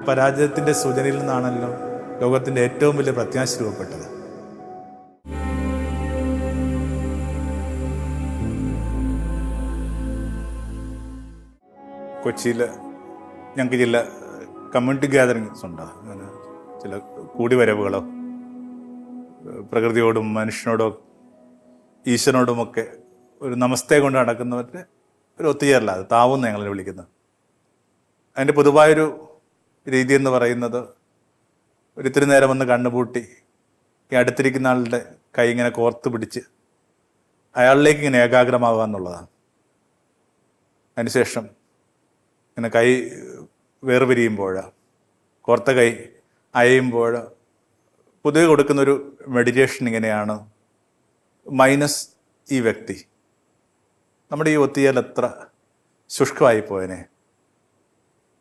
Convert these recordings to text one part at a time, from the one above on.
പരാജയത്തിൻ്റെ സൂചനയിൽ നിന്നാണല്ലോ ലോകത്തിൻ്റെ ഏറ്റവും വലിയ പ്രത്യാശ രൂപപ്പെട്ടത്. കൊച്ചിയിൽ ഞങ്ങൾക്ക് ചില കമ്മ്യൂണിറ്റി ഗ്യാതറിങ്സ് ഉണ്ട്. അങ്ങനെ ചില കൂടിവരവുകളോ പ്രകൃതിയോടും മനുഷ്യനോടും ഈശ്വരനോടുമൊക്കെ ഒരു നമസ്തേ കൊണ്ട് നടക്കുന്നവരുടെ ഒരു ഒത്തുചേരല, അത് താവെന്ന് ഞങ്ങൾ വിളിക്കുന്നത്. അതിൻ്റെ പൊതുവായൊരു രീതി എന്ന് പറയുന്നത് ഒരിത്തിരി നേരം ഒന്ന് കണ്ണുപൂട്ടി ഈ അടുത്തിരിക്കുന്ന ആളുടെ കൈ ഇങ്ങനെ കോർത്ത് പിടിച്ച് അയാളിലേക്ക് ഇങ്ങനെ ഏകാഗ്രമാവുക എന്നുള്ളതാണ്. അതിനുശേഷം ഇങ്ങനെ കൈ വേർപിരിയുമ്പോൾ, കോർത്ത കൈ അയയുമ്പോൾ പൊതുവെ കൊടുക്കുന്നൊരു മെഡിറ്റേഷൻ ഇങ്ങനെയാണ്: മൈനസ് ഈ വ്യക്തി, നമ്മുടെ ഈ ഒത്തുചേരൽ എത്ര ശുഷ്കമായി പോയനെ,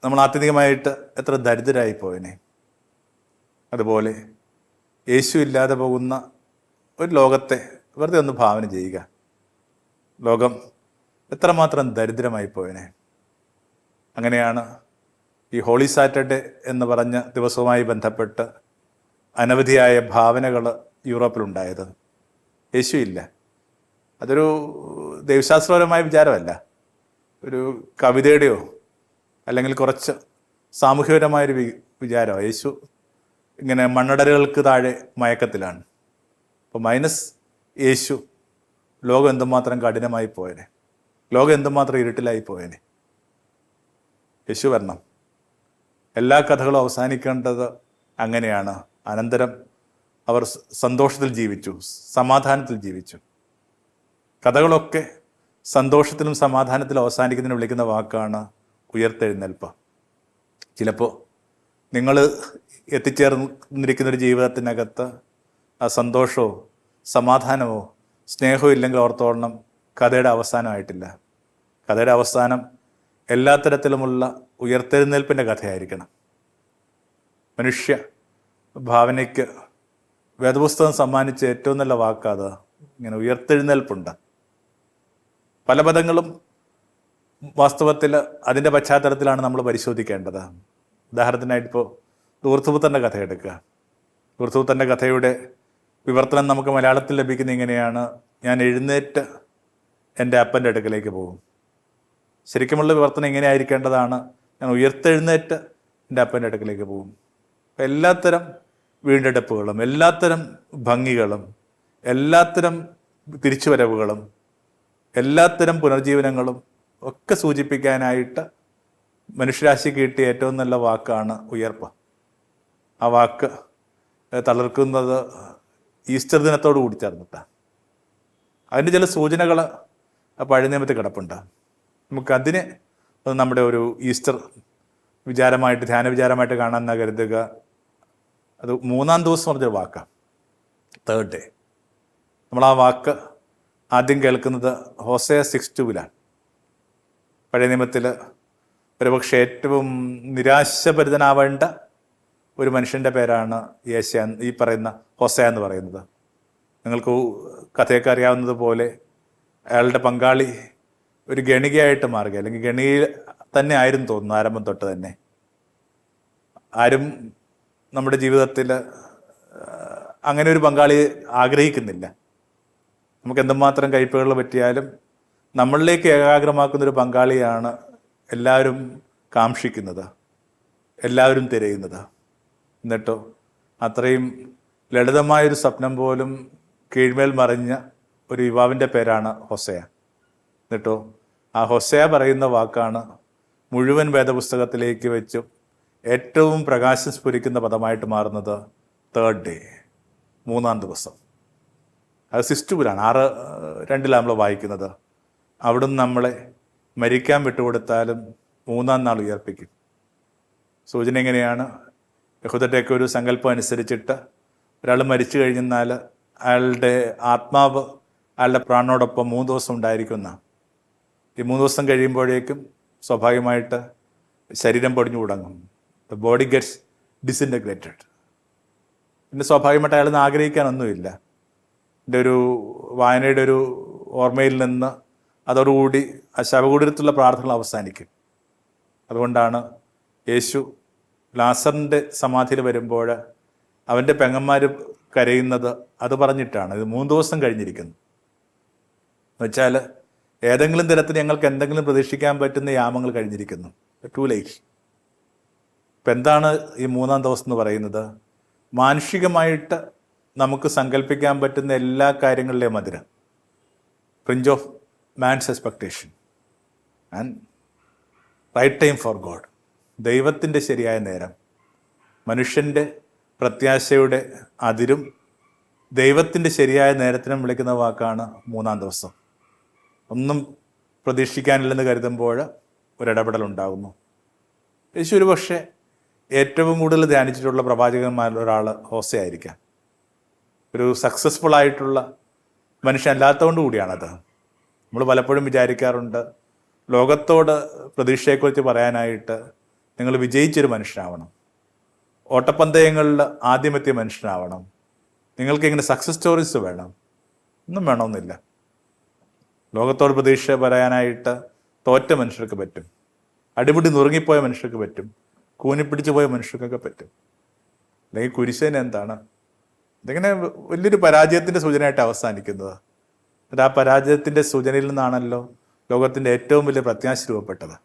നമ്മൾ ആത്യന്തികമായിട്ട് എത്ര ദരിദ്രരായി പോയനെ. അതുപോലെ യേശു ഇല്ലാതെ പോകുന്ന ഒരു ലോകത്തെ വെറുതെ ഒന്ന് ഭാവന ചെയ്യുക. ലോകം എത്രമാത്രം ദരിദ്രമായി പോയനെ. അങ്ങനെയാണ് ഈ ഹോളി സാറ്റർഡേ എന്ന് പറഞ്ഞ ദിവസവുമായി ബന്ധപ്പെട്ട് അനവധിയായ ഭാവനകൾ യൂറോപ്പിലുണ്ടായത്. യേശു ഇല്ല. അതൊരു ദൈവശാസ്ത്രപരമായ വിചാരമല്ല, ഒരു കവിതയുടെയോ അല്ലെങ്കിൽ കുറച്ച് സാമൂഹ്യപരമായൊരു വിചാരമാണ്. യേശു ഇങ്ങനെ മണ്ണടലുകൾക്ക് താഴെ മയക്കത്തിലാണ്. അപ്പോൾ മൈനസ് യേശു ലോകം എന്തുമാത്രം കഠിനമായി പോയനെ, ലോകം എന്തുമാത്രം ഇരുട്ടിലായി പോയനെ. യേശു വരണം. എല്ലാ കഥകളും അവസാനിക്കേണ്ടത് അങ്ങനെയാണ്. അനന്തരം അവർ സന്തോഷത്തിൽ ജീവിച്ചു, സമാധാനത്തിൽ ജീവിച്ചു. കഥകളൊക്കെ സന്തോഷത്തിലും സമാധാനത്തിലും അവസാനിക്കുന്നതിന് വിളിക്കുന്ന വാക്കാണ് ഉയർത്തെഴുന്നേൽപ്പ്. ചിലപ്പോൾ നിങ്ങൾ എത്തിച്ചേർന്നിരിക്കുന്നൊരു ജീവിതത്തിനകത്ത് ആ സന്തോഷമോ സമാധാനമോ സ്നേഹമോ ഇല്ലെങ്കിൽ ഓർത്തോളണം, കഥയുടെ അവസാനമായിട്ടില്ല. കഥയുടെ അവസാനം എല്ലാ തരത്തിലുമുള്ള ഉയർത്തെഴുന്നേൽപ്പിൻ്റെ കഥയായിരിക്കണം. മനുഷ്യ ഭാവനയ്ക്ക് വേദപുസ്തകം സമ്മാനിച്ച ഏറ്റവും നല്ല വാക്കാത് ഇങ്ങനെ ഉയർത്തെഴുന്നേൽപ്പുണ്ട്. പല പദങ്ങളും വാസ്തവത്തിൽ അതിൻ്റെ പശ്ചാത്തലത്തിലാണ് നമ്മൾ പരിശോധിക്കേണ്ടത്. ഉദാഹരണത്തിനായിട്ട് ഇപ്പോൾ ധൂർത്തുപുത്രൻ്റെ കഥ എടുക്കുക. ധൂർത്തുപുത്രൻ്റെ കഥയുടെ വിവർത്തനം നമുക്ക് മലയാളത്തിൽ ലഭിക്കുന്ന ഇങ്ങനെയാണ്: ഞാൻ എഴുന്നേറ്റ് എൻ്റെ അപ്പൻ്റെ അടുക്കലേക്ക് പോകും. ശരിക്കുമുള്ള വിവർത്തനം ഇങ്ങനെ ആയിരിക്കേണ്ടതാണ്: ഞാൻ ഉയർത്തെഴുന്നേറ്റ് എൻ്റെ അപ്പൻ്റെ അടുക്കലേക്ക് പോകും. എല്ലാത്തരം വീണ്ടെടുപ്പുകളും എല്ലാത്തരം ഭംഗികളും എല്ലാത്തരം തിരിച്ചുവരവുകളും എല്ലാത്തരം പുനർജീവനങ്ങളും ഒക്കെ സൂചിപ്പിക്കാനായിട്ട് മനുഷ്യരാശിക്ക് കിട്ടിയ ഏറ്റവും നല്ല വാക്കാണ് ഉയർപ്പ്. ആ വാക്ക് തളർക്കുന്നത് ഈസ്റ്റർ ദിനത്തോടു കൂടി ചേർന്നിട്ടാണ്. അതിൻ്റെ ചില സൂചനകൾ പഴയ നിയമത്തിൽ കിടപ്പുണ്ട്. നമുക്കതിനെ നമ്മുടെ ഒരു ഈസ്റ്റർ വിചാരമായിട്ട്, ധ്യാന വിചാരമായിട്ട് കാണാമെന്നാണ് കരുതുക. അത് 3-ാം ദിവസം പറഞ്ഞൊരു വാക്കാണ്, തേർഡ് ഡേ. നമ്മൾ ആ വാക്ക് ആദ്യം കേൾക്കുന്നത് ഹോസേയ 6:2 പഴയ നിയമത്തിൽ ഒരുപക്ഷെ ഏറ്റവും നിരാശഭരിതനാവേണ്ട ഒരു മനുഷ്യൻ്റെ പേരാണ് ഈ പറയുന്ന ഹോസേയ എന്ന് പറയുന്നത്. നിങ്ങൾക്ക് കഥയൊക്കെ അറിയാവുന്നത് പോലെ അയാളുടെ പങ്കാളി ഒരു ഗണികയായിട്ട് മാറുക, അല്ലെങ്കിൽ ഗണിയിൽ തന്നെ ആയിരുന്നു തോന്നുന്നു ആരംഭം തൊട്ട് തന്നെ. ആരും നമ്മുടെ ജീവിതത്തിൽ അങ്ങനെ ഒരു പങ്കാളി ആഗ്രഹിക്കുന്നില്ല. നമുക്ക് എന്തുമാത്രം കയ്പുകൾ പറ്റിയാലും നമ്മളിലേക്ക് ഏകാഗ്രമാക്കുന്നൊരു പങ്കാളിയാണ് എല്ലാവരും കാക്ഷിക്കുന്നത്, എല്ലാവരും തിരയുന്നത്. എന്നിട്ടോ അത്രയും ലളിതമായൊരു സ്വപ്നം പോലും കീഴ്മേൽ മറിഞ്ഞ ഒരു യുവാവിൻ്റെ പേരാണ് ഹോസേയ. എന്നിട്ടോ ആ ഹോസേയ പറയുന്ന വാക്കാണ് മുഴുവൻ വേദപുസ്തകത്തിലേക്ക് വെച്ചും ഏറ്റവും പ്രകാശം സ്ഫുരിക്കുന്ന പദമായിട്ട് മാറുന്നത് തേർഡ് ഡേ, 3-ാം ദിവസം. അത് 6:2 6:2 നമ്മൾ വായിക്കുന്നത്. അവിടുന്ന് നമ്മളെ മരിക്കാൻ വിട്ടുകൊടുത്താലും 3-ാം നാൾ ഉയർപ്പിക്കും. സൂചന എങ്ങനെയാണ്? യഹൂദരുടെയൊക്കെ ഒരു സങ്കല്പം അനുസരിച്ചിട്ട് ഒരാൾ മരിച്ചു കഴിഞ്ഞാൽ അയാളുടെ ആത്മാവ് അയാളുടെ പ്രാണനോടൊപ്പം 3 ദിവസം ഉണ്ടായിരിക്കുന്ന. ഈ 3 ദിവസം കഴിയുമ്പോഴേക്കും സ്വാഭാവികമായിട്ട് ശരീരം പൊടിഞ്ഞു തുടങ്ങും. The body gets disintegrated. പിന്നെ സ്വാഭാവികമായിട്ട് അയാളൊന്നും ആഗ്രഹിക്കാനൊന്നുമില്ല. എൻ്റെ ഒരു വായനയുടെ ഒരു ഓർമ്മയിൽ നിന്ന് അതോടുകൂടി ആ ശവകുടീരത്തിലുള്ള പ്രാർത്ഥനകൾ അവസാനിക്കും. അതുകൊണ്ടാണ് യേശു ലാസറിൻ്റെ സമാധിയിൽ വരുമ്പോൾ അവൻ്റെ പെങ്ങന്മാർ കരയുന്നത് അത് പറഞ്ഞിട്ടാണ്. ഇത് 3 ദിവസം കഴിഞ്ഞിരിക്കുന്നു എന്നുവെച്ചാൽ ഏതെങ്കിലും തരത്തിൽ ഞങ്ങൾക്ക് എന്തെങ്കിലും പ്രതീക്ഷിക്കാൻ പറ്റുന്ന യാമങ്ങൾ കഴിഞ്ഞിരിക്കുന്നു. To late. ഇപ്പം എന്താണ് ഈ 3-ാം ദിവസം എന്ന് പറയുന്നത്? മാനുഷികമായിട്ട് നമുക്ക് സങ്കല്പിക്കാൻ പറ്റുന്ന എല്ലാ കാര്യങ്ങളിലെയും മധുരം. Fringe of man's expectation and right time for God. ദൈവത്തിൻ്റെ ശരിയായ നേരം, മനുഷ്യൻ്റെ പ്രത്യാശയുടെ അതിരും ദൈവത്തിൻ്റെ ശരിയായ നേരത്തിനും വിളിക്കുന്ന വാക്കാണ് 3-ാം ദിവസം. ഒന്നും പ്രതീക്ഷിക്കാനില്ലെന്ന് കരുതുമ്പോൾ ഒരിടപെടലുണ്ടാകുന്നു. യേശു ഒരു പക്ഷേ ഏറ്റവും കൂടുതൽ ധ്യാനിച്ചിട്ടുള്ള പ്രവാചകന്മാരിൽ ഒരാൾ ഹോസയായിരിക്കാം. ഒരു സക്സസ്ഫുൾ ആയിട്ടുള്ള മനുഷ്യൻ അല്ലാത്തതുകൊണ്ട് കൂടിയാണത്. നമ്മൾ പലപ്പോഴും വിചാരിക്കാറുണ്ട്, ലോകത്തോട് പ്രതീക്ഷയെക്കുറിച്ച് പറയാനായിട്ട് നിങ്ങൾ വിജയിച്ചൊരു മനുഷ്യനാവണം, ഓട്ടപ്പന്തയങ്ങളിൽ ആദ്യമെത്തിയ മനുഷ്യനാവണം, നിങ്ങൾക്ക് ഇങ്ങനെ സക്സസ് സ്റ്റോറീസ് വേണം. ഒന്നും വേണമെന്നില്ല. ലോകത്തോട് പ്രതീക്ഷ പറയാനായിട്ട് തോറ്റ മനുഷ്യർക്ക് പറ്റും, അടിപിടി നുറുങ്ങിപ്പോയ മനുഷ്യർക്ക് പറ്റും, കൂനിപ്പിടിച്ചു പോയ മനുഷ്യർക്കൊക്കെ പറ്റും. അല്ലെങ്കിൽ കുരിശേന എന്താണ്? ഇതിങ്ങനെ വലിയൊരു പരാജയത്തിൻ്റെ സൂചനയായിട്ട് അവസാനിക്കുന്നത്. എന്നിട്ട് ആ പരാജയത്തിൻ്റെ സൂചനയിൽ നിന്നാണല്ലോ ലോകത്തിൻ്റെ ഏറ്റവും വലിയ പ്രത്യാശ രൂപപ്പെട്ടത്.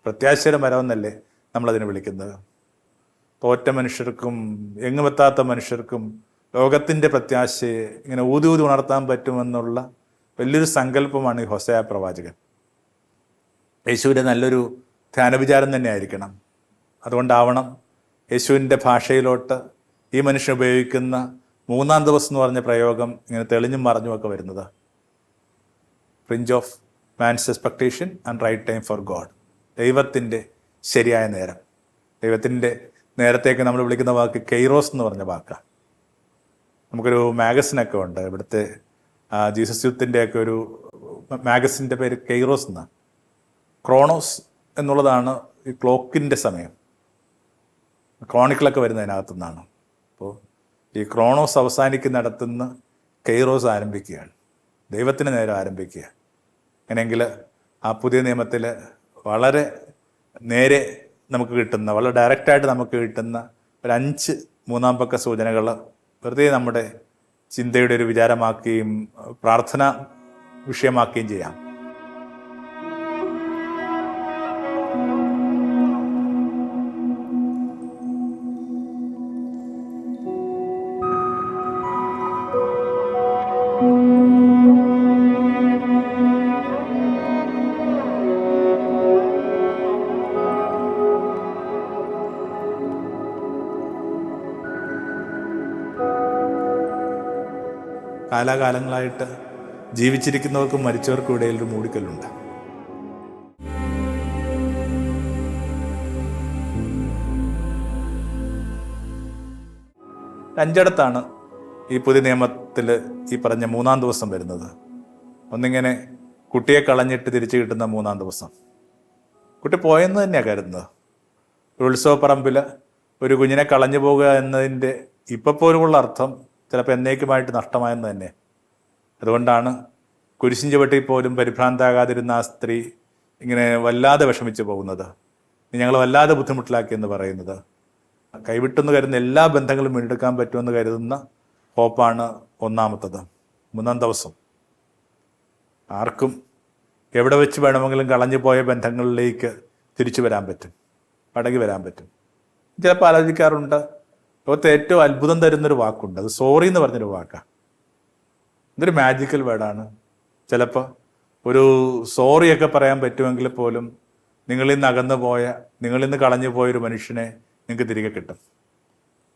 പ്രത്യാശയുടെ മരം എന്നല്ലേ നമ്മളതിനെ വിളിക്കുന്നത്. തോറ്റ മനുഷ്യർക്കും എങ്ങുമെത്താത്ത മനുഷ്യർക്കും ലോകത്തിൻ്റെ പ്രത്യാശയെ ഇങ്ങനെ ഊതി ഉണർത്താൻ പറ്റുമെന്നുള്ള വലിയൊരു സങ്കല്പമാണ് ഈ ഹോസേയ പ്രവാചകൻ. യേശുവിൻ്റെ നല്ലൊരു ധ്യാനവിചാരം തന്നെ ആയിരിക്കണം. അതുകൊണ്ടാവണം യേശുവിൻ്റെ ഭാഷയിലോട്ട് ഈ മനുഷ്യൻ ഉപയോഗിക്കുന്ന 3-ാം ദിവസം എന്ന് പറഞ്ഞ പ്രയോഗം ഇങ്ങനെ തെളിഞ്ഞും മറഞ്ഞുമൊക്കെ വരുന്നത്. Fringe of man's expectation and right time for God. ദൈവത്തിൻ്റെ ശരിയായ നേരം. ദൈവത്തിൻ്റെ നേരത്തേക്ക് നമ്മൾ വിളിക്കുന്ന വാക്ക് കെയ്റോസ് എന്ന് പറഞ്ഞ വാക്കാണ്. നമുക്കൊരു മാഗസിനൊക്കെ ഉണ്ട്. ഇവിടുത്തെ ജീസസ് യൂത്തിൻ്റെയൊക്കെ ഒരു മാഗസിൻ്റെ പേര് കെയ്റോസ് എന്നാണ്. ക്രോണോസ് എന്നുള്ളതാണ് ഈ ക്ലോക്കിൻ്റെ സമയം. ക്രോണിക്കിളൊക്കെ വരുന്നതിനകത്തു നിന്നാണ്. അപ്പോൾ ഈ ക്രോണോസ് അവസാനിക്കുന്നിടത്തുനിന്ന് കെയ്റോസ് ആരംഭിക്കുകയാണ്. ദൈവത്തിന് നേരം ആരംഭിക്കുക. അങ്ങനെയെങ്കിൽ ആ പുതിയ നിയമത്തിൽ വളരെ നേരെ നമുക്ക് കിട്ടുന്ന, വളരെ ഡയറക്റ്റായിട്ട് നമുക്ക് കിട്ടുന്ന ഒരു 5 3-ാം പക്ക സൂചനകൾ വെറുതെ നമ്മുടെ ചിന്തയുടെ ഒരു വിചാരമാക്കുകയും പ്രാർത്ഥന വിഷയമാക്കുകയും ചെയ്യാം. കാലാകാലങ്ങളായിട്ട് ജീവിച്ചിരിക്കുന്നവർക്കും മരിച്ചവർക്കും ഇടയിൽ ഒരു മൂടിക്കല്ലുണ്ട്. അഞ്ചിടത്താണ് ഈ പുതിയ നിയമത്തിൽ ഈ പറഞ്ഞ 3-ാം ദിവസം വരുന്നത്. ഒന്നിങ്ങനെ കുട്ടിയെ കളഞ്ഞിട്ട് തിരിച്ചു കിട്ടുന്ന 3-ാം ദിവസം. കുട്ടി പോയെന്ന് തന്നെയാണ് കരുതുന്നത്. ഒരു ഉത്സവപ്പറമ്പിൽ ഒരു കുഞ്ഞിനെ കളഞ്ഞു പോകുക എന്നതിൻ്റെ ഇപ്പം പോലുമുള്ള അർത്ഥം ചിലപ്പോൾ എന്നേക്കുമായിട്ട് നഷ്ടമായെന്ന് തന്നെ. അതുകൊണ്ടാണ് കുരിശിൻ ചുവട്ടിൽ പോലും പരിഭ്രാന്താകാതിരുന്ന ആ സ്ത്രീ ഇങ്ങനെ വല്ലാതെ വിഷമിച്ച് പോകുന്നത്, ഞങ്ങൾ വല്ലാതെ ബുദ്ധിമുട്ടിലാക്കിയെന്ന് പറയുന്നത്. കൈവിട്ടെന്ന് കരുതുന്ന എല്ലാ ബന്ധങ്ങളും വീണ്ടെടുക്കാൻ പറ്റുമെന്ന് കരുതുന്ന ഹോപ്പാണ് ഒന്നാമത്തത്. 3-ാം ദിവസം ആർക്കും എവിടെ വെച്ച് വേണമെങ്കിലും കളഞ്ഞു പോയ ബന്ധങ്ങളിലേക്ക് തിരിച്ചു വരാൻ പറ്റും, മടങ്ങി വരാൻ പറ്റും. ചിലപ്പോൾ ആലോചിക്കാറുണ്ട്, ലോകത്തെ ഏറ്റവും അത്ഭുതം തരുന്നൊരു വാക്കുണ്ട്, അത് സോറി എന്ന് പറഞ്ഞൊരു വാക്കാണ്. ഇതൊരു മാജിക്കൽ വേർഡാണ്. ചിലപ്പോൾ ഒരു സോറിയൊക്കെ പറയാൻ പറ്റുമെങ്കിൽ പോലും നിങ്ങളിൽ നിന്ന് അകന്നു പോയ, നിങ്ങളിൽ നിന്ന് കളഞ്ഞു പോയൊരു മനുഷ്യനെ നിങ്ങൾക്ക് തിരികെ കിട്ടും.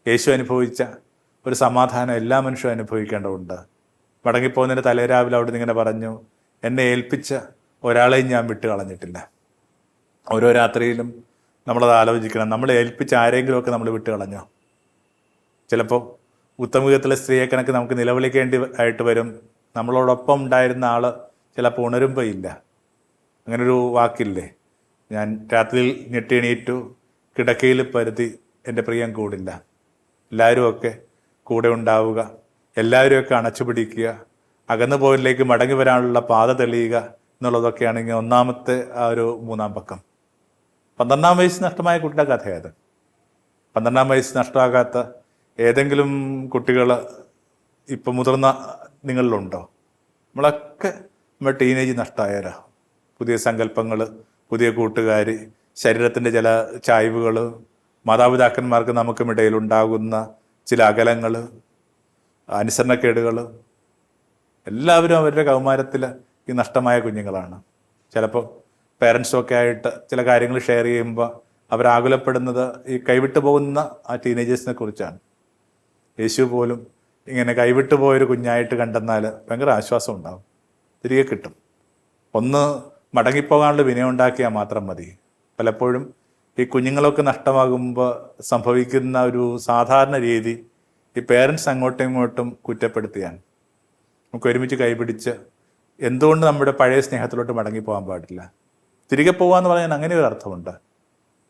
യേശു അനുഭവിച്ച ഒരു സമാധാനം എല്ലാ മനുഷ്യരും അനുഭവിക്കേണ്ടതുണ്ട്. മടങ്ങിപ്പോകുന്നതിൻ്റെ തലേരാവിലെ അവിടെ നിന്ന് ഇങ്ങനെ പറഞ്ഞു, എന്നെ ഏൽപ്പിച്ച ഒരാളെയും ഞാൻ വിട്ട് കളഞ്ഞിട്ടില്ല. ഓരോ രാത്രിയിലും നമ്മളത് ആലോചിക്കണം, നമ്മളെ ഏൽപ്പിച്ച ആരെങ്കിലുമൊക്കെ നമ്മൾ വിട്ട് കളഞ്ഞോ? ചിലപ്പോൾ ഉത്തമയുഗത്തിലെ സ്ത്രീയെ കണക്ക് നമുക്ക് നിലവിളിക്കേണ്ടി ആയിട്ട് വരും. നമ്മളോടൊപ്പം ഉണ്ടായിരുന്ന ആൾ ചിലപ്പോൾ ഉണരുമ്പോൾ ഇല്ല. അങ്ങനൊരു വാക്കില്ലേ, ഞാൻ രാത്രിയിൽ ഞെട്ടി എണീറ്റു, കിടക്കയിൽ പരുതി എൻ്റെ പ്രിയം കൂടില്ല. എല്ലാവരുമൊക്കെ കൂടെ ഉണ്ടാവുക, എല്ലാവരുമൊക്കെ അണച്ചുപിടിക്കുക, അകന്നു പോയിലേക്ക് മടങ്ങി വരാനുള്ള പാത തെളിയുക എന്നുള്ളതൊക്കെയാണ് ഇങ്ങനെ ഒന്നാമത്തെ ആ ഒരു 3-ാം പക്കം. 12-ാം വയസ്സ് നഷ്ടമായ കുട്ടിയുടെ കഥയത്. 12-ാം വയസ്സ് നഷ്ടമാകാത്ത ഏതെങ്കിലും കുട്ടികൾ ഇപ്പം മുതിർന്ന നിങ്ങളിലുണ്ടോ? നമ്മളൊക്കെ നമ്മുടെ ടീനേജ് നഷ്ടമായവരാ. പുതിയ സങ്കല്പങ്ങൾ, പുതിയ കൂട്ടുകാർ, ശരീരത്തിൻ്റെ ചില ചായ്വുകൾ, മാതാപിതാക്കന്മാർക്ക് നമുക്കുമിടയിലുണ്ടാകുന്ന ചില അകലങ്ങൾ, അനുസരണക്കേടുകൾ, എല്ലാവരും അവരുടെ കൗമാരത്തിൽ ഈ നഷ്ടമായ കുഞ്ഞുങ്ങളാണ്. ചിലപ്പോൾ പേരൻസൊക്കെ ആയിട്ട് ചില കാര്യങ്ങൾ ഷെയർ ചെയ്യുമ്പോൾ അവരാകുലപ്പെടുന്നത് ഈ കൈവിട്ടു പോകുന്ന ആ ടീനേജേഴ്സിനെ കുറിച്ചാണ്. യേശു പോലും ഇങ്ങനെ കൈവിട്ടു പോയൊരു കുഞ്ഞായിട്ട് കണ്ടെന്നാൽ ഭയങ്കര ആശ്വാസം ഉണ്ടാകും, തിരികെ കിട്ടും. ഒന്ന് മടങ്ങിപ്പോകാനുള്ള വിനയം ഉണ്ടാക്കിയാൽ മാത്രം മതി. പലപ്പോഴും ഈ കുഞ്ഞുങ്ങളൊക്കെ നഷ്ടമാകുമ്പോൾ സംഭവിക്കുന്ന ഒരു സാധാരണ രീതി ഈ പേരൻസ് അങ്ങോട്ടും ഇങ്ങോട്ടും കുറ്റപ്പെടുത്തിയാണ്. നമുക്ക് ഒരുമിച്ച് കൈപിടിച്ച് എന്തുകൊണ്ട് നമ്മുടെ പഴയ സ്നേഹത്തിലോട്ട് മടങ്ങിപ്പോകാൻ പാടില്ല? തിരികെ പോകാമെന്ന് പറയാൻ അങ്ങനെ ഒരു അർത്ഥമുണ്ട്.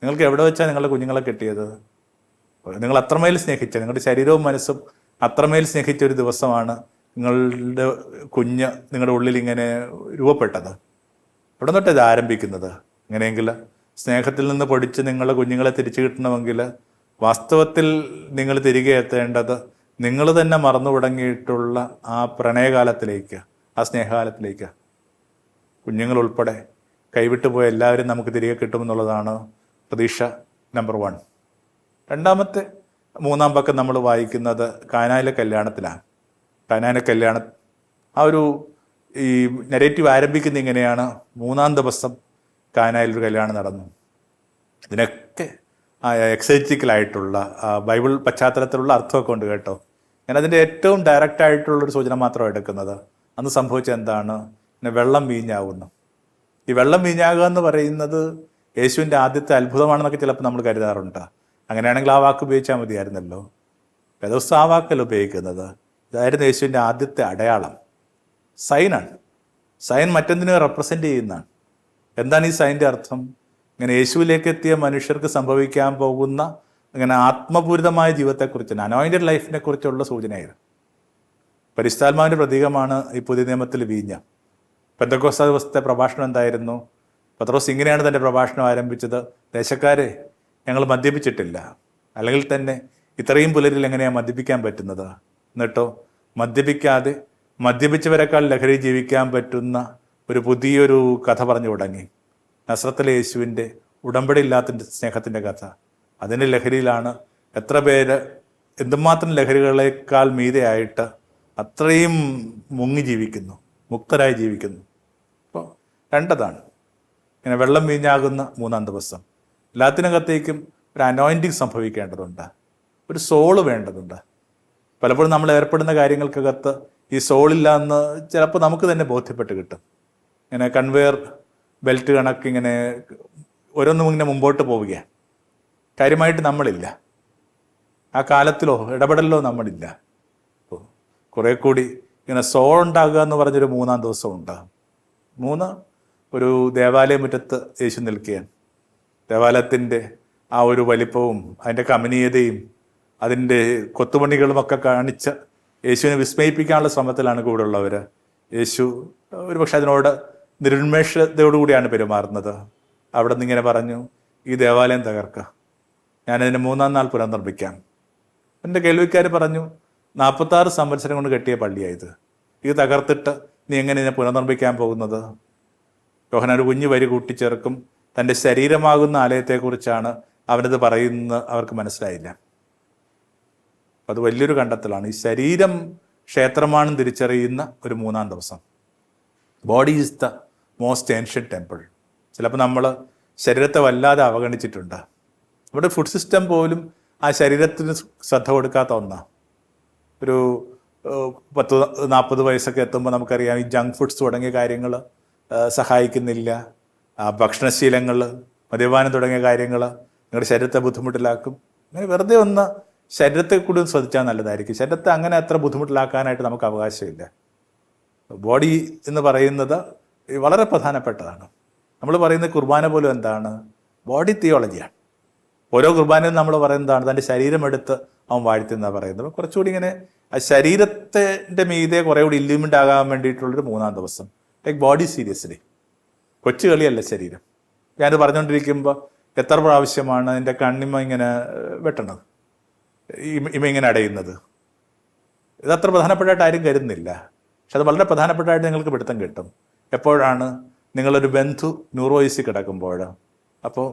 നിങ്ങൾക്ക് എവിടെ വെച്ചാൽ നിങ്ങളുടെ കുഞ്ഞുങ്ങളെ കിട്ടിയത്? നിങ്ങൾ അത്രമേൽ സ്നേഹിച്ച, നിങ്ങളുടെ ശരീരവും മനസ്സും അത്രമേൽ സ്നേഹിച്ച ഒരു ദിവസമാണ് നിങ്ങളുടെ കുഞ്ഞ് നിങ്ങളുടെ ഉള്ളിൽ ഇങ്ങനെ രൂപപ്പെട്ടത്. ഇവിടെ തൊട്ട് ഇത് ആരംഭിക്കുന്നത്. അങ്ങനെയെങ്കിൽ സ്നേഹത്തിൽ നിന്ന് പൊടിച്ച് നിങ്ങളുടെ കുഞ്ഞുങ്ങളെ തിരിച്ചു കിട്ടണമെങ്കിൽ വാസ്തവത്തിൽ നിങ്ങൾ തിരികെ എത്തേണ്ടത് നിങ്ങൾ തന്നെ മറന്നു തുടങ്ങിയിട്ടുള്ള ആ പ്രണയകാലത്തിലേക്ക്, ആ സ്നേഹകാലത്തിലേക്ക്. കുഞ്ഞുങ്ങളുൾപ്പെടെ കൈവിട്ടു പോയ എല്ലാവരും നമുക്ക് തിരികെ കിട്ടുമെന്നുള്ളതാണ് പ്രതീക്ഷ നമ്പർ 1. രണ്ടാമത്തെ 3-ാം പക്കം നമ്മൾ വായിക്കുന്നത് കാനായിലെ കല്യാണത്തിലാണ്. കാനായിലെ കല്യാണം ആ ഒരു ഈ നെറേറ്റീവ് ആരംഭിക്കുന്ന ഇങ്ങനെയാണ്: 3-ാം ദിവസം കാനായിൽ ഒരു കല്യാണം നടന്നു. ഇതിനൊക്കെ എക്സൈറ്റിക്കലായിട്ടുള്ള ബൈബിൾ പശ്ചാത്തലത്തിലുള്ള അർത്ഥമൊക്കെ ഉണ്ട് കേട്ടോ. ഞാൻ അതിൻ്റെ ഏറ്റവും ഡയറക്റ്റായിട്ടുള്ളൊരു സൂചന മാത്രമാണ് എടുക്കുന്നത്. അന്ന് സംഭവിച്ചത് എന്താണ്? പിന്നെ വെള്ളം വീഞ്ഞാകുന്നു. ഈ വെള്ളം വീഞ്ഞാകുക എന്ന് പറയുന്നത് യേശുവിൻ്റെ ആദ്യത്തെ അത്ഭുതമാണെന്നൊക്കെ ചിലപ്പോൾ നമ്മൾ കരുതാറുണ്ട്. അങ്ങനെയാണെങ്കിൽ ആ വാക്ക് ഉപയോഗിച്ചാൽ മതിയായിരുന്നല്ലോ. ദിവസം ആ വാക്കല്ല ഉപയോഗിക്കുന്നത്. ഇതായിരുന്നു യേശുവിൻ്റെ ആദ്യത്തെ അടയാളം, സൈനാണ്. സൈൻ മറ്റെന്തിനെ റെപ്രസെൻ്റ് ചെയ്യുന്നതാണ്. എന്താണ് ഈ സൈൻ്റെ അർത്ഥം? ഇങ്ങനെ യേശുവിലേക്ക് എത്തിയ മനുഷ്യർക്ക് സംഭവിക്കാൻ പോകുന്ന ഇങ്ങനെ ആത്മപൂരിതമായ ജീവിതത്തെക്കുറിച്ച്, അനോയിൻറ്റഡ് ലൈഫിനെ കുറിച്ചുള്ള സൂചനയായിരുന്നു. പരിശുദ്ധാത്മാവിൻ്റെ പ്രതീകമാണ് ഈ പുതിയ നിയമത്തിൽ വീഞ്ഞ. പെന്തക്കോസ്ത് ദിവസത്തെ പ്രഭാഷണം എന്തായിരുന്നു? പത്രോസ് ഇങ്ങനെയാണ് തൻ്റെ പ്രഭാഷണം ആരംഭിച്ചത്: ദേശക്കാരെ, ഞങ്ങൾ മദ്യപിച്ചിട്ടില്ല, അല്ലെങ്കിൽ തന്നെ ഇത്രയും പുലരിൽ എങ്ങനെയാണ് മദ്യപിക്കാൻ പറ്റുന്നത്? എന്നിട്ടോ മദ്യപിക്കാതെ മദ്യപിച്ചവരെക്കാൾ ലഹരി ജീവിക്കാൻ പറ്റുന്ന ഒരു പുതിയൊരു കഥ പറഞ്ഞു തുടങ്ങി. നസ്രത്തിലെ യേശുവിൻ്റെ ഉടമ്പടിയില്ലാത്ത സ്നേഹത്തിൻ്റെ കഥ. അതിൻ്റെ ലഹരിയിലാണ് എത്ര പേര് എന്തുമാത്രം ലഹരികളേക്കാൾ മീതെയായിട്ട് അത്രയും മുങ്ങി ജീവിക്കുന്നു, മുക്തരായി ജീവിക്കുന്നു. അപ്പോൾ രണ്ടതാണ്. ഇങ്ങനെ വെള്ളം വീഞ്ഞാകുന്ന 3-ാം ദിവസം. എല്ലാത്തിനകത്തേക്കും ഒരു അനോയിൻറ്റിങ് സംഭവിക്കേണ്ടതുണ്ട്, ഒരു സോള് വേണ്ടതുണ്ട്. പലപ്പോഴും നമ്മൾ ഏർപ്പെടുന്ന കാര്യങ്ങൾക്കകത്ത് ഈ സോളില്ല എന്ന് ചിലപ്പോൾ നമുക്ക് തന്നെ ബോധ്യപ്പെട്ട് കിട്ടും. ഇങ്ങനെ കൺവെയർ ബെൽറ്റ് കണക്കിങ്ങനെ ഓരോന്നും ഇങ്ങനെ മുമ്പോട്ട് പോവുകയാണ്. കാര്യമായിട്ട് നമ്മളില്ല, ആ കാലത്തിലോ ഇടപെടലിലോ നമ്മളില്ല. കുറേ കൂടി ഇങ്ങനെ സോൾ ഉണ്ടാകുക എന്ന് പറഞ്ഞൊരു 3-ാം ദിവസം ഉണ്ടാകും. 3 ഒരു ദേവാലയ മുറ്റത്ത് യേശു നിൽക്കുകയാണ്. ദേവാലയത്തിൻ്റെ ആ ഒരു വലിപ്പവും അതിൻ്റെ കമനീയതയും അതിൻ്റെ കൊത്തുപണികളുമൊക്കെ കാണിച്ച് യേശുവിനെ വിസ്മയിപ്പിക്കാനുള്ള ശ്രമത്തിലാണ് കൂടെ ഉള്ളവർ. യേശു ഒരു പക്ഷെ അതിനോട് നിരുന്മേഷത്തോടുകൂടിയാണ് പെരുമാറുന്നത്. അവിടെ നിന്ന് ഇങ്ങനെ പറഞ്ഞു: ഈ ദേവാലയം തകർക്കുക, ഞാനതിന് 3-ാം നാൾ പുനർനിർമ്മിക്കാം. എൻ്റെ കേൾവിക്കാർ പറഞ്ഞു: 46 സംവത്സരം കൊണ്ട് കെട്ടിയ പള്ളിയായത്, ഇത് തകർത്തിട്ട് നീ എങ്ങനെ ഇതിനെ പുനർനിർമ്മിക്കാൻ പോകുന്നത്? യോഹന്നാൻ ഒരു കുഞ്ഞു വരി കൂട്ടിച്ചേർക്കും: തൻ്റെ ശരീരമാകുന്ന ആലയത്തെക്കുറിച്ചാണ് അവനത് പറയുന്നത്. അവർക്ക് മനസ്സിലായില്ല. അത് വലിയൊരു കണ്ടെത്തലാണ്. ഈ ശരീരം ക്ഷേത്രമാണെന്ന് തിരിച്ചറിയുന്ന ഒരു 3-ാം ദിവസം. Body is the most ancient temple. ചിലപ്പോൾ നമ്മൾ ശരീരത്തെ വല്ലാതെ അവഗണിച്ചിട്ടുണ്ട്. നമ്മുടെ ഫുഡ് സിസ്റ്റം പോലും ആ ശരീരത്തിന് ശ്രദ്ധ കൊടുക്കാത്ത ഒന്നാണ്. ഒരു 40 വയസ്സൊക്കെ എത്തുമ്പോൾ നമുക്കറിയാം ഈ ജങ്ക് ഫുഡ്സ് തുടങ്ങിയ കാര്യങ്ങൾ സഹായിക്കുന്നില്ല. ഭക്ഷണശീലങ്ങൾ, മദ്യപാനം തുടങ്ങിയ കാര്യങ്ങൾ നിങ്ങളുടെ ശരീരത്തെ ബുദ്ധിമുട്ടിലാക്കും. അങ്ങനെ വെറുതെ ഒന്ന് ശരീരത്തെ കൂടി ശ്രദ്ധിച്ചാൽ നല്ലതായിരിക്കും. ശരീരത്തെ അങ്ങനെ അത്ര ബുദ്ധിമുട്ടിലാക്കാനായിട്ട് നമുക്ക് അവകാശമില്ല. ബോഡി എന്ന് പറയുന്നത് വളരെ പ്രധാനപ്പെട്ടതാണ്. നമ്മൾ പറയുന്ന കുർബാന പോലും എന്താണ്? ബോഡി തിയോളജിയാണ്. ഓരോ കുർബാനയും നമ്മൾ പറയുന്നതാണ് തൻ്റെ ശരീരമെടുത്ത് അവൻ വാഴ്ത്തുന്നതാണ് പറയുന്നത്. കുറച്ചുകൂടി ഇങ്ങനെ ആ ശരീരത്തിൻ്റെ മീതെ കുറേ കൂടി ഇല്യൂമിൻ്റ് ആകാൻ വേണ്ടിയിട്ടുള്ളൊരു 3-ാം ദിവസം. Take body seriously. കൊച്ചു കളിയല്ല ശരീരം. ഞാനത് പറഞ്ഞുകൊണ്ടിരിക്കുമ്പോൾ എത്ര പ്രാവശ്യമാണ് എൻ്റെ കണ്ണിമ ഇങ്ങനെ വെട്ടണത്, ഇമ ഇങ്ങനെ അടയുന്നത്? ഇതത്ര പ്രധാനപ്പെട്ടതായിട്ട് ആരും കരുതുന്നില്ല. പക്ഷെ അത് വളരെ പ്രധാനപ്പെട്ടതായിട്ട് നിങ്ങൾക്ക് പിടുത്തം കിട്ടും. എപ്പോഴാണ്? നിങ്ങളൊരു ബന്ധു ന്യൂറോയിസിൽ കിടക്കുമ്പോൾ. അപ്പോൾ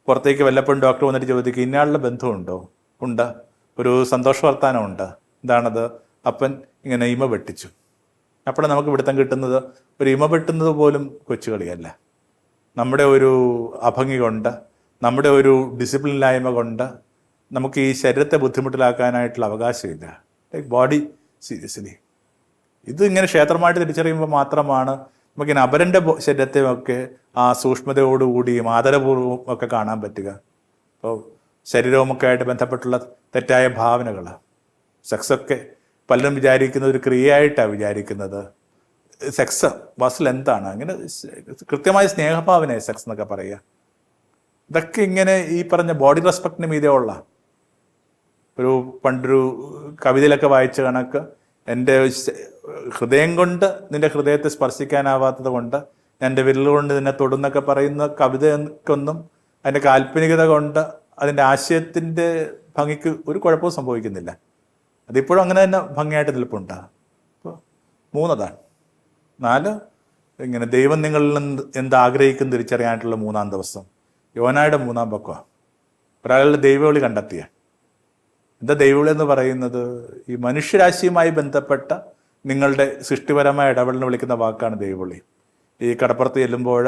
പുറത്തേക്ക് വല്ലപ്പോഴും ഡോക്ടർ വന്നിട്ട് ചോദിക്കും, ഇന്നയാളുടെ ബന്ധുവുണ്ടോ? ഉണ്ട്. ഒരു സന്തോഷ വർത്താനമുണ്ട്. എന്താണത്? അപ്പൻ ഇങ്ങനെ ഇമ വെട്ടിച്ചു. അപ്പോൾ നമുക്ക് പിടുത്തം കിട്ടുന്നത് ഒരു ഇമ വെട്ടുന്നത് പോലും കൊച്ചുകളിയല്ല. നമ്മുടെ ഒരു അഭംഗി കൊണ്ട്, നമ്മുടെ ഒരു ഡിസിപ്ലിനില്ലായ്മ കൊണ്ട് നമുക്ക് ഈ ശരീരത്തെ ബുദ്ധിമുട്ടിലാക്കാനായിട്ടുള്ള അവകാശമില്ല. Take body seriously. ഇത് ഇങ്ങനെ ക്ഷേത്രമായിട്ട് തിരിച്ചറിയുമ്പോൾ മാത്രമാണ് നമുക്കിങ്ങനെ അപരൻ്റെ ശരീരത്തെയൊക്കെ ആ സൂക്ഷ്മതയോടുകൂടിയും ആദരപൂർവ്വം ഒക്കെ കാണാൻ പറ്റുക. അപ്പോൾ ശരീരവുമൊക്കെ ആയിട്ട് ബന്ധപ്പെട്ടുള്ള തെറ്റായ ഭാവനകൾ, സെക്സൊക്കെ പലരും വിചാരിക്കുന്നത് ഒരു ക്രിയയായിട്ടാണ് വിചാരിക്കുന്നത്. സെക്സ് വാസ്തവത്തിൽ എന്താണ്? അങ്ങനെ കൃത്യമായ സ്നേഹഭാവന സെക്സ് എന്നൊക്കെ പറയുക. ഇതൊക്കെ ഇങ്ങനെ ഈ പറഞ്ഞ ബോഡി റെസ്പെക്റ്റിന് മീതെ ഉള്ള ഒരു പണ്ടൊരു കവിതയിലൊക്കെ വായിച്ച കണക്ക്, എൻ്റെ ഹൃദയം കൊണ്ട് നിൻ്റെ ഹൃദയത്തെ സ്പർശിക്കാനാവാത്തത് കൊണ്ട് എൻ്റെ വിരൽ കൊണ്ട് നിന്നെ തൊടുന്നൊക്കെ പറയുന്ന കവിതയൊന്നും അതിൻ്റെ കാൽപ്പനികത കൊണ്ട് അതിൻ്റെ ആശയത്തിൻ്റെ ഭംഗിക്ക് ഒരു കുഴപ്പവും സംഭവിക്കുന്നില്ല. അതിപ്പോഴും അങ്ങനെ തന്നെ ഭംഗിയായിട്ട് നിൽപ്പുണ്ട്. അപ്പോൾ 3 അതാണ്. 4 ഇങ്ങനെ ദൈവം നിങ്ങളിൽ നിന്ന് എന്താഗ്രഹിക്കും തിരിച്ചറിയാനായിട്ടുള്ള 3-ാം ദിവസം. യോനായുടെ 3-ാം പക്വമാണ്. ഒരാളുടെ ദൈവവിളി കണ്ടെത്തിയ. എന്താ ദൈവവിളി എന്ന് പറയുന്നത്? ഈ മനുഷ്യരാശിയുമായി ബന്ധപ്പെട്ട നിങ്ങളുടെ സൃഷ്ടിപരമായ ഇടപെടലിന് വിളിക്കുന്ന വാക്കാണ് ദൈവവിളി. ഈ കടപ്പുറത്ത് ചെല്ലുമ്പോൾ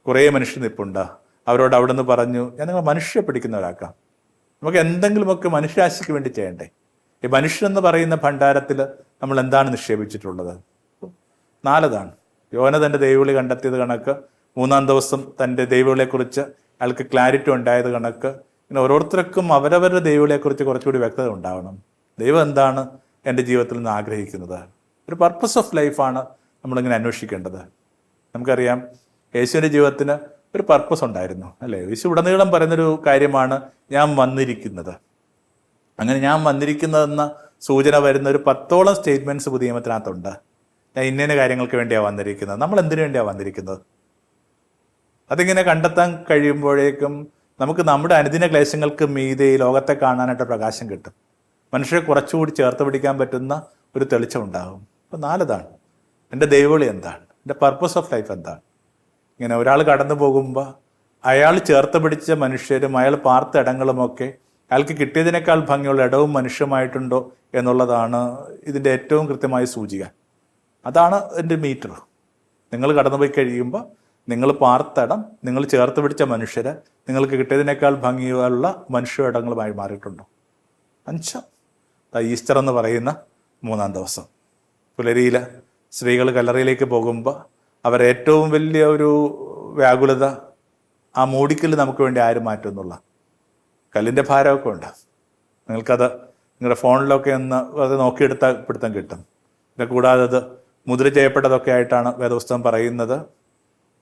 കുറേ മനുഷ്യർ നിൽപ്പുണ്ട്. അവരോട് അവിടെ നിന്ന് പറഞ്ഞു, ഞാൻ നിങ്ങൾ മനുഷ്യരെ പിടിക്കുന്ന ഒരാൾക്കാം. നമുക്ക് എന്തെങ്കിലുമൊക്കെ മനുഷ്യരാശിക്ക് വേണ്ടി ചെയ്യണ്ടേ? ഈ മനുഷ്യനെന്ന് പറയുന്ന ഭണ്ഡാരത്തിൽ നമ്മൾ എന്താണ് നിക്ഷേപിച്ചിട്ടുള്ളത്? 4 യോന തൻ്റെ ദൈവവിളി കണ്ടെത്തിയത് കണക്ക് 3-ാം ദിവസം തൻ്റെ ദൈവവിളിയെക്കുറിച്ച് അയാൾക്ക് ക്ലാരിറ്റി ഉണ്ടായത് കണക്ക് പിന്നെ ഓരോരുത്തർക്കും അവരവരുടെ ദൈവവിളിയെക്കുറിച്ച് കുറച്ചുകൂടി വ്യക്തത ഉണ്ടാവണം. ദൈവം എന്താണ് എൻ്റെ ജീവിതത്തിൽ നിന്ന് ആഗ്രഹിക്കുന്നത്? ഒരു പർപ്പസ് ഓഫ് ലൈഫാണ് നമ്മളിങ്ങനെ അന്വേഷിക്കേണ്ടത്. നമുക്കറിയാം യേശുവിൻ്റെ ജീവിതത്തിന് ഒരു പർപ്പസ് ഉണ്ടായിരുന്നു, അല്ലേ? യേശു ഉടനീളം പറയുന്നൊരു കാര്യമാണ് ഞാൻ വന്നിരിക്കുന്നത്. അങ്ങനെ ഞാൻ വന്നിരിക്കുന്നതെന്ന സൂചന വരുന്ന ഒരു 10ഓളം സ്റ്റേറ്റ്മെൻറ്റ്സ് പുതിയ നിയമത്തിനകത്തുണ്ട്. ഞാൻ ഇന്ന കാര്യങ്ങൾക്ക് വേണ്ടിയാണ് വന്നിരിക്കുന്നത്. നമ്മൾ എന്തിനു വേണ്ടിയാണ് വന്നിരിക്കുന്നത്? അതിങ്ങനെ കണ്ടെത്താൻ കഴിയുമ്പോഴേക്കും നമുക്ക് നമ്മുടെ അനുദിന ക്ലേശങ്ങൾക്ക് മീതെ ഈ ലോകത്തെ കാണാനായിട്ട് പ്രകാശം കിട്ടും. മനുഷ്യരെ കുറച്ചുകൂടി ചേർത്ത് പിടിക്കാൻ പറ്റുന്ന ഒരു തെളിച്ചം ഉണ്ടാകും. അപ്പോൾ 4 എൻ്റെ ദൈവവിളി എന്താണ്? എൻ്റെ പർപ്പസ് ഓഫ് ലൈഫ് എന്താണ്? ഇങ്ങനെ ഒരാൾ കടന്നു പോകുമ്പോൾ അയാൾ ചേർത്ത് പിടിച്ച മനുഷ്യരും അയാൾ പാർത്ത ഇടങ്ങളുമൊക്കെ അയാൾക്ക് കിട്ടിയതിനേക്കാൾ ഭംഗിയുള്ള ഇടവും മനുഷ്യമായിട്ടുണ്ടോ എന്നുള്ളതാണ് ഇതിൻ്റെ ഏറ്റവും കൃത്യമായ സൂചിക. അതാണ് എൻ്റെ മീറ്റർ. നിങ്ങൾ കടന്നുപോയി കഴിയുമ്പോൾ നിങ്ങൾ പാർത്തടം, നിങ്ങൾ ചേർത്ത് പിടിച്ച മനുഷ്യരെ നിങ്ങൾക്ക് കിട്ടിയതിനേക്കാൾ ഭംഗിയുള്ള മനുഷ്യ ഇടങ്ങളുമായി മാറിയിട്ടുണ്ടോ? 5 ഈസ്റ്റർ എന്ന് പറയുന്ന 3-ാം ദിവസം. പുലരിയിൽ സ്ത്രീകൾ കല്ലറയിലേക്ക് പോകുമ്പോൾ അവരേറ്റവും വലിയ ഒരു വ്യാകുലത ആ മൂടിക്കല്ല് നമുക്ക് വേണ്ടി ആരും മാറ്റുമെന്നുള്ള കല്ലിൻ്റെ ഭാരമൊക്കെ ഉണ്ട്. നിങ്ങൾക്കത് നിങ്ങളുടെ ഫോണിലൊക്കെ ഒന്ന് അത് നോക്കിയെടുത്താൽ പിടുത്തം കിട്ടും. പിന്നെ കൂടാതെ അത് മുദ്ര ചെയ്യപ്പെട്ടതൊക്കെ ആയിട്ടാണ് വേദപുസ്തകം പറയുന്നത്.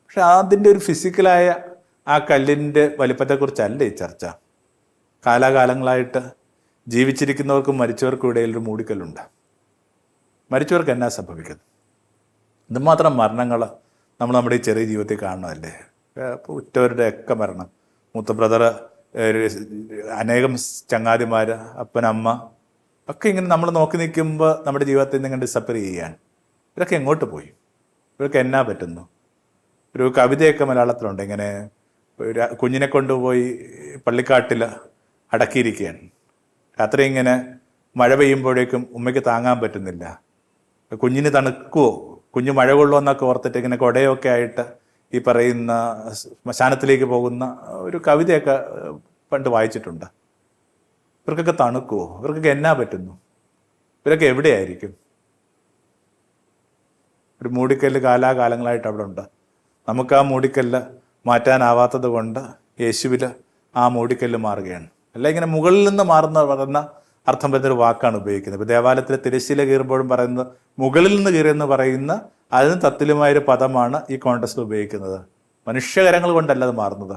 പക്ഷെ അതിൻ്റെ ഒരു ഫിസിക്കലായ ആ കല്ലിൻ്റെ വലിപ്പത്തെക്കുറിച്ചല്ല ഈ ചർച്ച. കാലാകാലങ്ങളായിട്ട് ജീവിച്ചിരിക്കുന്നവർക്കും മരിച്ചവർക്കും ഇടയിൽ ഒരു മൂടിക്കല്ലുണ്ട്. മരിച്ചവർക്ക് എന്നാ സംഭവിക്കുന്നത്? എന്തുമാത്രം മരണങ്ങൾ നമ്മൾ നമ്മുടെ ഈ ചെറിയ ജീവിതത്തിൽ കാണുന്നതല്ലേ? ഇപ്പോൾ ഉറ്റവരുടെ ഒക്കെ മരണം, മൂത്ത ബ്രദർ, അനേകം ചങ്ങാതിമാർ, അപ്പനമ്മ ഒക്കെ ഇങ്ങനെ നമ്മൾ നോക്കി നിൽക്കുമ്പോൾ നമ്മുടെ ജീവിതത്തിൽ നിന്ന് ഇങ്ങനെ ഡിസപ്പർ ചെയ്യുകയാണ്. ഇവരൊക്കെ എങ്ങോട്ട് പോയി? ഇവർക്ക് എന്നാ പറ്റുന്നു? ഒരു കവിതയൊക്കെ മലയാളത്തിലുണ്ട്. ഇങ്ങനെ കുഞ്ഞിനെ കൊണ്ടുപോയി പള്ളിക്കാട്ടിൽ അടക്കിയിരിക്കുകയാണ്. രാത്രി ഇങ്ങനെ മഴ പെയ്യുമ്പോഴേക്കും ഉമ്മയ്ക്ക് താങ്ങാൻ പറ്റുന്നില്ല. കുഞ്ഞിന് തണുക്കുമോ, കുഞ്ഞ് മഴ കൊള്ളുമോ എന്നൊക്കെ ഓർത്തിട്ട് ഇങ്ങനെ കുടയൊക്കെ ആയിട്ട് ഈ പറയുന്ന ശ്മശാനത്തിലേക്ക് പോകുന്ന ഒരു കവിതയൊക്കെ പണ്ട് വായിച്ചിട്ടുണ്ട്. ഇവർക്കൊക്കെ തണുക്കുമോ? ഇവർക്കൊക്കെ എന്നാ പറ്റുന്നു? ഇവരൊക്കെ എവിടെയായിരിക്കും? ഒരു മൂടിക്കല്ല് കാലാകാലങ്ങളായിട്ട് അവിടെ ഉണ്ട്. നമുക്ക് ആ മൂടിക്കല്ല് മാറ്റാനാവാത്തത് കൊണ്ട് യേശുവിൽ ആ മൂടിക്കല്ല് മാറുകയാണ്. അല്ല ഇങ്ങനെ മുകളിൽ നിന്ന് പറയുന്ന അർത്ഥം വരുന്നൊരു വാക്കാണ് ഉപയോഗിക്കുന്നത്. ഇപ്പോൾ ദേവാലയത്തിലെ തിരശ്ശീല കീറുമ്പോഴും പറയുന്നത് മുകളിൽ നിന്ന് കീറിയെന്ന് പറയുന്ന അതിന് തത്തുല്യമായൊരു പദമാണ് ഈ കോൺടെക്സ്റ്റിൽ ഉപയോഗിക്കുന്നത്. മനുഷ്യകരങ്ങൾ കൊണ്ടല്ല അത് മാറുന്നത്,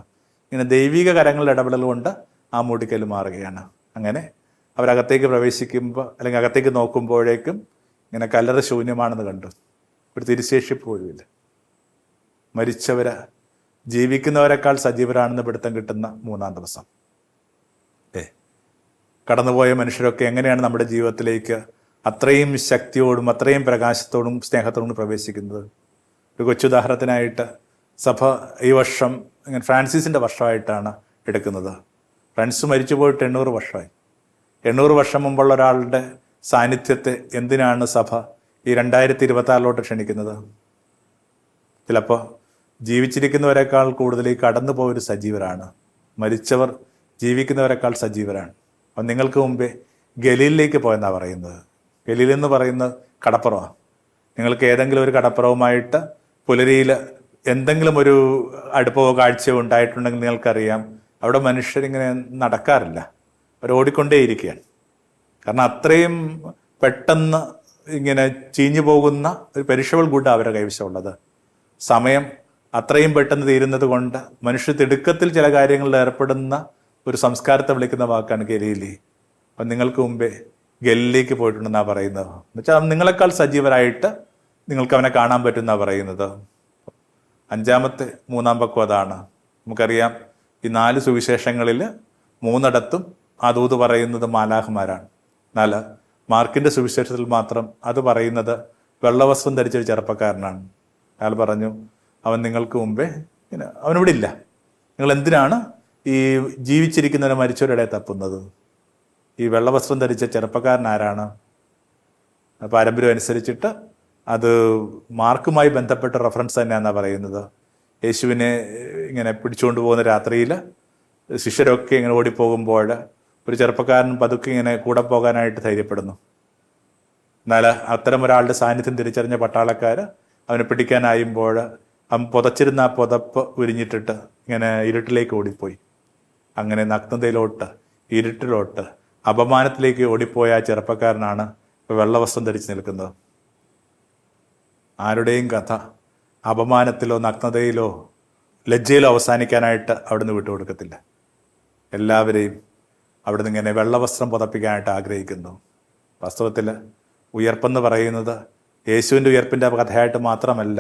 ഇങ്ങനെ ദൈവിക കരങ്ങളുടെ ഇടപെടൽ കൊണ്ട് ആ മൂടിക്കല്ല് മാറുകയാണ്. അങ്ങനെ അവരകത്തേക്ക് പ്രവേശിക്കുമ്പോൾ അല്ലെങ്കിൽ അകത്തേക്ക് നോക്കുമ്പോഴേക്കും ഇങ്ങനെ കല്ലറ ശൂന്യമാണെന്ന് കണ്ടു. ഒരു തിരുശേഷിപ്പ് പോലുമില്ല. മരിച്ചവരെ ജീവിക്കുന്നവരെക്കാൾ സജീവരാണെന്ന് പിടുത്തം കിട്ടുന്ന മൂന്നാം ദിവസം. കടന്നുപോയ മനുഷ്യരൊക്കെ എങ്ങനെയാണ് നമ്മുടെ ജീവിതത്തിലേക്ക് അത്രയും ശക്തിയോടും അത്രയും പ്രകാശത്തോടും സ്നേഹത്തോടും പ്രവേശിക്കുന്നത്? ഒരു കൊച്ചുദാഹരണത്തിനായിട്ട് സഭ ഈ വർഷം ഇങ്ങനെ ഫ്രാൻസിസിൻ്റെ വർഷമായിട്ടാണ് എടുക്കുന്നത്. ഫ്രാൻസിസ് മരിച്ചു പോയിട്ട് 800 വർഷമായി. 800 വർഷം മുമ്പുള്ള ഒരാളുടെ സാന്നിധ്യത്തെ എന്തിനാണ് സഭ ഈ 2026 ക്ഷണിക്കുന്നത്? ചിലപ്പോൾ ജീവിച്ചിരിക്കുന്നവരെക്കാൾ കൂടുതൽ ഈ കടന്നു പോയൊരു സജീവരാണ്. മരിച്ചവർ ജീവിക്കുന്നവരെക്കാൾ സജീവരാണ്. അപ്പം നിങ്ങൾക്ക് മുമ്പേ ഗലീലിലേക്ക് പോയെന്നാണ് പറയുന്നത്. ഗലീൽ എന്ന് പറയുന്നത് കടപ്പുറമാണ്. നിങ്ങൾക്ക് ഏതെങ്കിലും ഒരു കടപ്പുറവുമായിട്ട് പുലരിയിൽ എന്തെങ്കിലും ഒരു അടുപ്പമോ കാഴ്ചയോ ഉണ്ടായിട്ടുണ്ടെങ്കിൽ നിങ്ങൾക്കറിയാം, അവിടെ മനുഷ്യരിങ്ങനെ നടക്കാറില്ല, അവർ ഓടിക്കൊണ്ടേയിരിക്കുകയാണ്. കാരണം അത്രയും പെട്ടെന്ന് ഇങ്ങനെ ചീഞ്ഞു പോകുന്ന ഒരു പെരിഷബിൾ ഗുഡാണ് അവരുടെ കൈവശമുള്ളത്. സമയം അത്രയും പെട്ടെന്ന് തീരുന്നത് കൊണ്ട് മനുഷ്യ തിടുക്കത്തിൽ ചില കാര്യങ്ങളിൽ ഏർപ്പെടുന്ന ഒരു സംസ്കാരത്തെ വിളിക്കുന്ന വാക്കാണ് ഗലീലി. അപ്പം നിങ്ങൾക്ക് മുമ്പേ ഗലീലിലേക്ക് പോയിട്ടുണ്ടെന്നാണ് പറയുന്നത്. എന്നുവെച്ചാൽ നിങ്ങളെക്കാൾ സജീവരായിട്ട് നിങ്ങൾക്ക് അവനെ കാണാൻ പറ്റുമെന്നാണ് പറയുന്നത്. 5-ാമത്തെ 3-ാം പക്വം അതാണ്. നമുക്കറിയാം, ഈ 4 സുവിശേഷങ്ങളിൽ 3 ആ ദൂത് പറയുന്നത് മാലാഖമാരാണ്. എന്നാൽ മാർക്കിൻ്റെ സുവിശേഷത്തിൽ മാത്രം അത് പറയുന്നത് വെള്ളവസ്ത്രം ധരിച്ചൊരു ചെറുപ്പക്കാരനാണ്. അയാൾ പറഞ്ഞു, അവൻ നിങ്ങൾക്ക് മുമ്പേ അവനിവിടെ ഇല്ല, നിങ്ങൾ എന്തിനാണ് ഈ ജീവിച്ചിരിക്കുന്നവരെ മരിച്ചവരുടെ തപ്പുന്നത്? ഈ വെള്ളവസ്ത്രം ധരിച്ച ചെറുപ്പക്കാരൻ ആരാണ്? പാരമ്പര്യം അനുസരിച്ചിട്ട് അത് മാർക്കുമായി ബന്ധപ്പെട്ട റെഫറൻസ് തന്നെയാണെന്നാണ് പറയുന്നത്. യേശുവിനെ ഇങ്ങനെ പിടിച്ചുകൊണ്ട് പോകുന്ന രാത്രിയിൽ ശിഷ്യരൊക്കെ ഇങ്ങനെ ഓടിപ്പോകുമ്പോൾ ഒരു ചെറുപ്പക്കാരൻ പതുക്കെ ഇങ്ങനെ കൂടെ പോകാനായിട്ട് ധൈര്യപ്പെടുന്നു. എന്നാൽ അത്തരം ഒരാളുടെ സാന്നിധ്യം തിരിച്ചറിഞ്ഞ പട്ടാളക്കാർ അവനെ പിടിക്കാനായുമ്പോൾ അവൻ പുതച്ചിരുന്ന ആ പുതപ്പ് ഉരിഞ്ഞിട്ടിട്ട് ഇങ്ങനെ ഇരുട്ടിലേക്ക് ഓടിപ്പോയി. അങ്ങനെ നഗ്നതയിലോട്ട്, ഇരുട്ടിലോട്ട്, അപമാനത്തിലേക്ക് ഓടിപ്പോയ ആ ചെറുപ്പക്കാരനാണ് ഇപ്പോൾ വെള്ളവസ്ത്രം ധരിച്ച് നിൽക്കുന്നത്. ആരുടെയും കഥ അപമാനത്തിലോ നഗ്നതയിലോ ലജ്ജയിലോ അവസാനിക്കാനായിട്ട് അവിടുന്ന് വിട്ടുകൊടുക്കത്തില്ല. എല്ലാവരെയും അവിടുന്ന് ഇങ്ങനെ വെള്ളവസ്ത്രം പുതപ്പിക്കാനായിട്ട് ആഗ്രഹിക്കുന്നു. വാസ്തവത്തിൽ ഉയർപ്പെന്ന് പറയുന്നത് യേശുവിൻ്റെ ഉയർപ്പിൻ്റെ കഥയായിട്ട് മാത്രമല്ല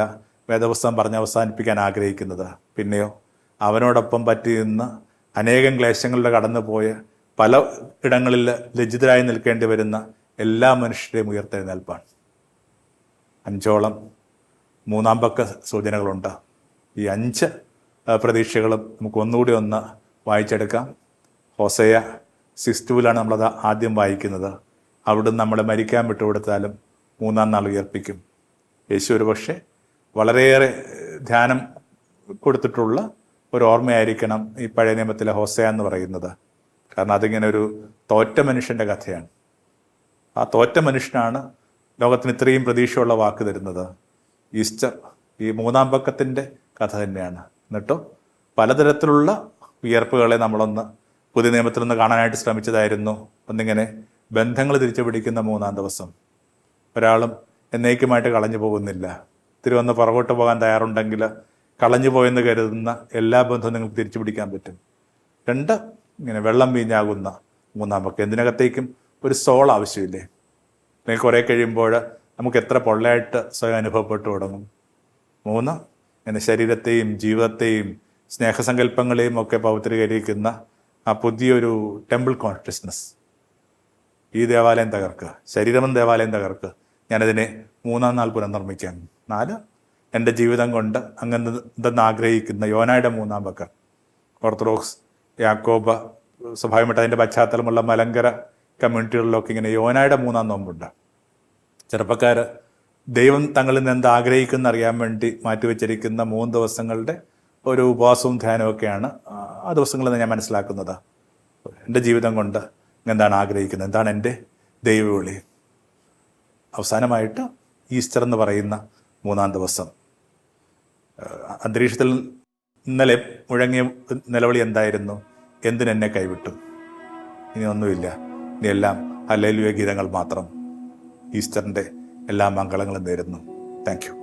വേദപുസ്തകം പറഞ്ഞ് അവസാനിപ്പിക്കാൻ ആഗ്രഹിക്കുന്നത്. പിന്നെയോ അവനോടൊപ്പം പറ്റി നിന്ന് അനേകം ക്ലേശങ്ങളിലൂടെ കടന്നുപോയ പല ഇടങ്ങളിൽ ലജ്ജിതരായി നിൽക്കേണ്ടി വരുന്ന എല്ലാ മനുഷ്യരെയും ഉയർത്തെഴുന്നേൽപ്പാണ്. 5ഓളം 3-ാം പക്ക സൂചനകളുണ്ട്. ഈ 5 പ്രതീക്ഷകളും നമുക്ക് ഒന്നുകൂടി ഒന്ന് വായിച്ചെടുക്കാം. ഹോസേയ 6:2 നമ്മളത് ആദ്യം വായിക്കുന്നത്. അവിടുന്ന് നമ്മളെ മരിക്കാൻ വിട്ടുകൊടുത്താലും 3-ാം നാൾ ഉയർപ്പിക്കും. യേശു ഒരു പക്ഷേ വളരെയേറെ ധ്യാനം കൊടുത്തിട്ടുള്ള ഒരു ഓർമ്മയായിരിക്കണം ഈ പഴയ നിയമത്തിലെ ഹോസേയ എന്ന് പറയുന്നത്. കാരണം അതിങ്ങനെ ഒരു തോറ്റ മനുഷ്യൻ്റെ കഥയാണ്. ആ തോറ്റ മനുഷ്യനാണ് ലോകത്തിന് ഇത്രയും പ്രതീക്ഷയുള്ള വാക്ക് തരുന്നത്. ഈസ്റ്റർ ഈ 3-ാം പക്കത്തിൻ്റെ കഥ തന്നെയാണ്. എന്നിട്ടോ പലതരത്തിലുള്ള ഉയർപ്പുകളെ നമ്മളൊന്ന് പുതിയ നിയമത്തിൽ നിന്ന് കാണാനായിട്ട് ശ്രമിച്ചതായിരുന്നു. ഒന്നിങ്ങനെ ബന്ധങ്ങൾ തിരിച്ചു പിടിക്കുന്ന 3-ാം ദിവസം. ഒരാളും എന്നേക്കുമായിട്ട് കളഞ്ഞു പോകുന്നില്ല. തിരുവന്ന് പുറകോട്ട് പോകാൻ തയ്യാറുണ്ടെങ്കിൽ കളഞ്ഞു പോയെന്ന് കരുതുന്ന എല്ലാ ബന്ധവും നിങ്ങൾക്ക് തിരിച്ചു പിടിക്കാൻ പറ്റും. 2 ഇങ്ങനെ വെള്ളം വീഞ്ഞാകുന്ന 3-ാം പക്കം. എന്തിനകത്തേക്കും ഒരു സോൾ ആവശ്യമില്ലേ? അല്ലെങ്കിൽ കുറേ കഴിയുമ്പോൾ നമുക്ക് എത്ര പൊള്ളയായിട്ട് സ്വയം അനുഭവപ്പെട്ടു തുടങ്ങും. 3 ഇങ്ങനെ ശരീരത്തെയും ജീവിതത്തെയും സ്നേഹസങ്കല്പങ്ങളെയും ഒക്കെ പവിത്രീകരിക്കുന്ന ആ പുതിയൊരു ടെമ്പിൾ കോൺഷ്യസ്നസ്. ഈ ദേവാലയം തകർക്കുക, ശരീരമെന്ന ദേവാലയം തകർക്കുക, ഞാനതിനെ 3-ാം നാൾ പുനർനിർമ്മിക്കാം. 4 എൻ്റെ ജീവിതം കൊണ്ട് അങ്ങനെന്തെന്ന് ആഗ്രഹിക്കുന്ന യോനായുടെ 3-ാം പക്കം. ഓർത്തഡോക്സ് യാക്കോബ സ്വാഭാവികമായിട്ട് അതിൻ്റെ പശ്ചാത്തലമുള്ള മലങ്കര കമ്മ്യൂണിറ്റികളിലൊക്കെ ഇങ്ങനെ യോനായുടെ 3-ാം നോമ്പുണ്ട്. ചെറുപ്പക്കാർ ദൈവം തങ്ങളിൽ നിന്ന് എന്ത് ആഗ്രഹിക്കുന്ന അറിയാൻ വേണ്ടി മാറ്റിവെച്ചിരിക്കുന്ന 3 ദിവസങ്ങളുടെ ഒരു ഉപവാസവും ധ്യാനമൊക്കെയാണ് ആ ദിവസങ്ങളെന്ന് ഞാൻ മനസ്സിലാക്കുന്നത്. എൻ്റെ ജീവിതം കൊണ്ട് എന്താണ് ആഗ്രഹിക്കുന്നത്, എന്താണ് എൻ്റെ ദൈവവിളി. അവസാനമായിട്ട് ഈസ്റ്റർ എന്ന് പറയുന്ന 3-ാം ദിവസം. അന്തരീക്ഷത്തിൽ ഇന്നലെ മുഴങ്ങിയ നിലവിളി എന്തായിരുന്നു? എന്തിനെന്നെ കൈവിട്ടു? ഇനി ഒന്നുമില്ല, ഇനി എല്ലാം ഹല്ലേലൂയ ഗീതങ്ങൾ മാത്രം. ഈസ്റ്ററിൻ്റെ എല്ലാ മംഗളങ്ങളും നേരുന്നു. Thank you.